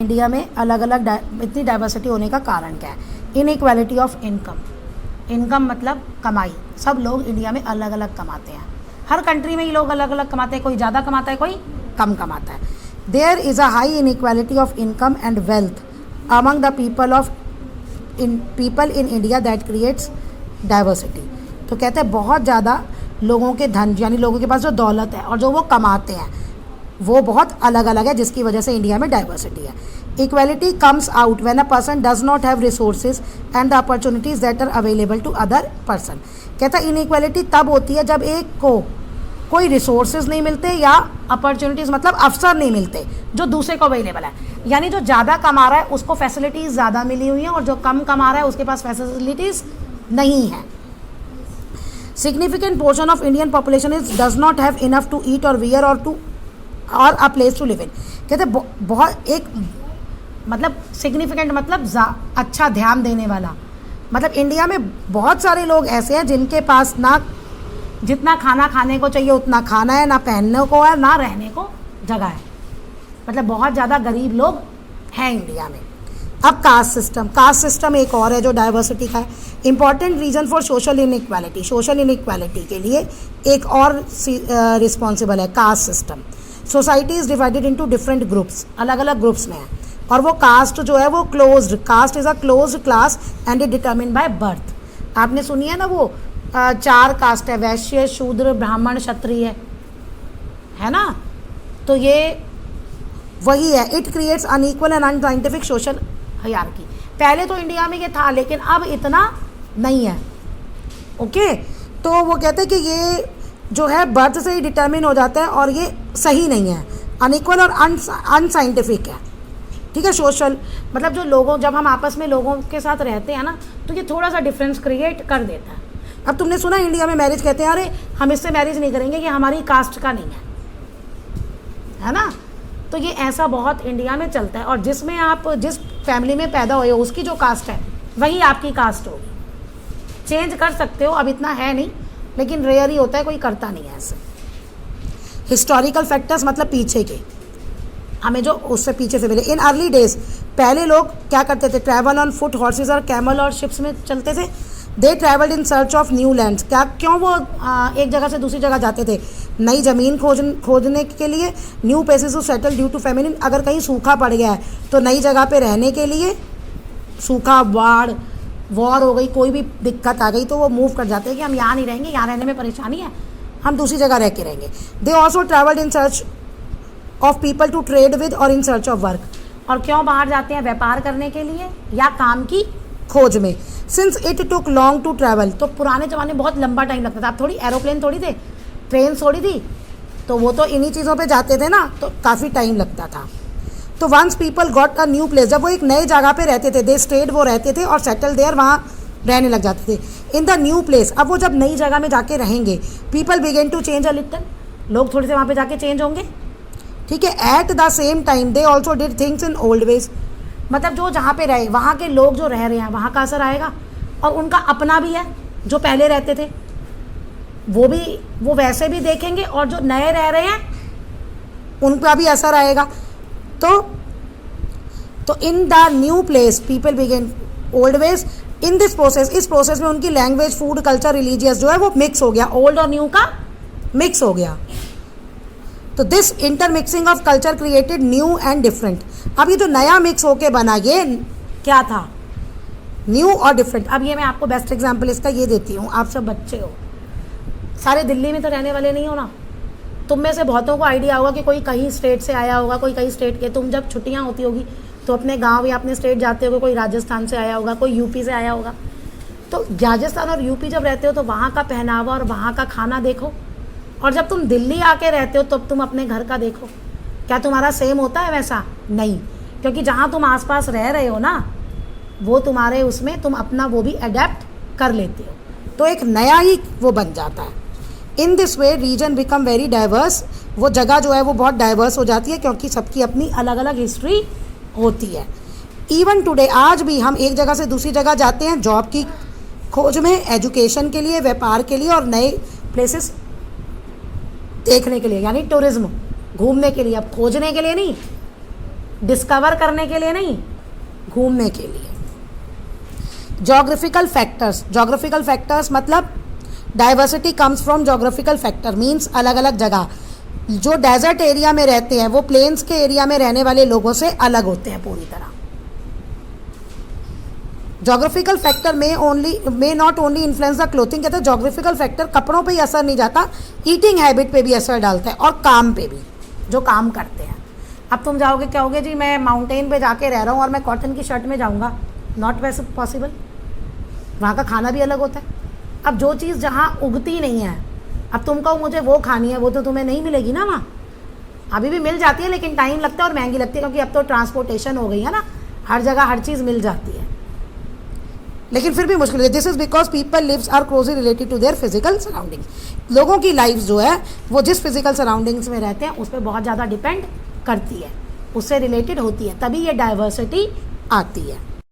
India में अलग अलग इतनी डाइवर्सिटी होने का कारण क्या है? Inequality of income. इनकम मतलब कमाई। सब लोग इंडिया में अलग अलग कमाते हैं, हर कंट्री में ही लोग अलग अलग कमाते हैं, कोई ज़्यादा कमाता है कोई कम कमाता है। There is a high inequality of income and wealth among the people in India that creates diversity. तो कहते हैं बहुत ज़्यादा लोगों के धन यानी लोगों के पास जो दौलत है और जो वो कमाते हैं वो बहुत अलग अलग है, जिसकी वजह से इंडिया में डाइवर्सिटी है। Equality comes out when a person does not have resources and the opportunities that are available to other person. कहता है इनइक्वालिटी तब होती है जब एक को कोई रिसोर्सेज नहीं मिलते या अपॉर्चुनिटीज़ मतलब अवसर नहीं मिलते जो दूसरे को अवेलेबल है। यानी जो ज़्यादा कमा रहा है उसको फैसिलिटीज़ ज़्यादा मिली हुई हैं और जो कम कमा रहा है उसके पास फैसिलिटीज़ नहीं है। Significant portion of Indian population is does not have enough to eat or wear or a place to live in. कहते बहुत एक मतलब सिग्निफिकेंट मतलब अच्छा ध्यान देने वाला, मतलब इंडिया में बहुत सारे लोग ऐसे हैं जिनके पास ना जितना खाना खाने को चाहिए उतना खाना है, ना पहनने को है, ना रहने को जगह है। मतलब बहुत ज़्यादा गरीब लोग हैं इंडिया में। अब कास्ट सिस्टम एक और है जो डाइवर्सिटी का है। Important reason for social inequality. Social inequality के लिए एक और रिस्पॉन्सिबल है caste system. Society is divided into different groups, अलग अलग ग्रुप्स में है। और वो कास्ट जो है वो closed, caste is a closed class and it determine by birth. आपने सुनी है ना वो 4 कास्ट है, वैश्य, शूद्र, ब्राह्मण, क्षत्रिय, है ना। तो ये वही है। It creates unequal and unscientific social hierarchy. पहले तो इंडिया में ये था लेकिन अब इतना नहीं है। ओके, तो वो कहते हैं कि ये जो है बर्थ से ही डिटर्मिन हो जाता है और ये सही नहीं है, अनइक्वल और अनसाइंटिफिक है। ठीक है, सोशल मतलब जो लोगों जब हम आपस में लोगों के साथ रहते हैं ना तो ये थोड़ा सा डिफरेंस क्रिएट कर देता है। अब तुमने सुना इंडिया में मैरिज कहते हैं अरे हम इससे मैरिज नहीं करेंगे कि हमारी कास्ट का नहीं है ना। तो ये ऐसा बहुत इंडिया में चलता है और जिसमें आप जिस फैमिली में पैदा हुए हो उसकी जो कास्ट है वही आपकी कास्ट होगी। चेंज कर सकते हो, अब इतना है नहीं लेकिन रेयर ही होता है, कोई करता नहीं है ऐसे। हिस्टोरिकल फैक्टर्स मतलब पीछे के, हमें जो उससे पीछे से मिले। इन अर्ली डेज पहले लोग क्या करते थे? ट्रैवल ऑन फुट, हॉर्सेस और कैमल और शिप्स में चलते थे। They travelled in search of new lands. क्यों वो एक जगह से दूसरी जगह जाते थे? नई ज़मीन खोजने के लिए, new places to settle due to feminine. अगर कहीं सूखा पड़ गया है तो नई जगह पे रहने के लिए, सूखा, बाढ़, वॉर हो गई, कोई भी दिक्कत आ गई तो वो मूव कर जाते हैं कि हम यहाँ नहीं रहेंगे, यहाँ रहने में परेशानी है, हम दूसरी जगह रह के रहेंगे। They also travelled in search of people to trade with or in search of work. और क्यों बाहर जाते हैं? व्यापार करने के लिए या काम की खोज में। Since it took long to travel, तो पुराने ज़माने में बहुत लंबा टाइम लगता था। अब थोड़ी एरोप्लेन थोड़ी थे, ट्रेन थोड़ी थी, तो वो तो इन्हीं चीज़ों पे जाते थे ना, तो काफ़ी टाइम लगता था। तो once people got a new place, जब वो एक नए जगह पे रहते थे, दे स्टेड, वो रहते थे और सेटल देयर, वहाँ रहने लग जाते थे। इन द न्यू प्लेस, अब वो जब नई जगह में जाके रहेंगे, people began to change a little, लोग थोड़े से वहाँ पे जाके चेंज होंगे। ठीक है, at the same time they also did things in old veg. मतलब जो जहाँ पे रहे वहाँ के लोग जो रह रहे हैं वहाँ का असर आएगा और उनका अपना भी है जो पहले रहते थे वो वैसे भी देखेंगे और जो नए रह रहे हैं उनका भी असर आएगा। तो in the new place people begin old veg. In this process, इस प्रोसेस में उनकी लैंग्वेज, फूड, कल्चर, रिलीजियस जो है वो मिक्स हो गया, ओल्ड और न्यू का मिक्स हो गया। तो this intermixing of culture created new and different. अब ये जो नया मिक्स होके बना ये क्या था? न्यू और डिफरेंट। अब ये मैं आपको बेस्ट एग्जांपल इसका ये देती हूँ। आप सब बच्चे हो, सारे दिल्ली में तो रहने वाले नहीं हो ना। तुम में से बहुतों को आइडिया होगा कि कोई कहीं स्टेट से आया होगा, कोई कहीं स्टेट के। तुम जब छुट्टियाँ होती होगी तो अपने गांव या अपने स्टेट जाते होगे, कोई राजस्थान से आया होगा, कोई यूपी से आया होगा। तो राजस्थान और यूपी जब रहते हो तो वहाँ का पहनावा और वहाँ का खाना देखो, और जब तुम दिल्ली आके रहते हो तब तुम अपने घर का देखो, क्या तुम्हारा सेम होता है? वैसा नहीं, क्योंकि जहाँ तुम आसपास रह रहे हो ना वो तुम्हारे उसमें तुम अपना वो भी अडेप्ट कर लेते हो, तो एक नया ही वो बन जाता है। In this way region become very diverse. वो जगह जो है वो बहुत डाइवर्स हो जाती है क्योंकि सबकी अपनी अलग अलग हिस्ट्री होती है। इवन टुडे, आज भी हम एक जगह से दूसरी जगह जाते हैं जॉब की खोज में, एजुकेशन के लिए, व्यापार के लिए और नए प्लेसेस देखने के लिए, यानी टूरिज्म, घूमने के लिए। अब खोजने के लिए नहीं, डिस्कवर करने के लिए नहीं, घूमने के लिए। जोग्राफिकल फैक्टर्स मतलब diversity comes from geographical factor, means अलग अलग जगह। जो डेजर्ट एरिया में रहते हैं वो प्लेन्स के एरिया में रहने वाले लोगों से अलग होते हैं पूरी तरह। जोग्राफिकल फैक्टर में not only influence the clothing, कहते हैं जोग्राफिकल फैक्टर कपड़ों पे ही असर नहीं जाता, ईटिंग हैबिट पे भी असर डालता है और काम पे भी, जो काम करते हैं। अब तुम जाओगे, कहोगे जी मैं माउंटेन पे जाके रह रहा हूँ और मैं कॉटन की शर्ट में जाऊँगा, नॉट वैसे पॉसिबल, वहाँ का खाना भी अलग होता है। अब जो चीज़ जहाँ उगती नहीं है, अब तुम कहो मुझे वो खानी है, वो तो तुम्हें नहीं मिलेगी ना वहाँ। अभी भी मिल जाती है लेकिन टाइम लगता है और महंगी लगती है, क्योंकि अब तो ट्रांसपोर्टेशन हो गई है ना, हर जगह हर चीज़ मिल जाती है, लेकिन फिर भी मुश्किल है। This is because people lives are closely related to their physical surroundings. लोगों की लाइफ जो है वो जिस फिजिकल सराउंडिंग्स में रहते हैं उस पर बहुत ज़्यादा डिपेंड करती है, उससे रिलेटेड होती है, तभी ये डाइवर्सिटी आती है।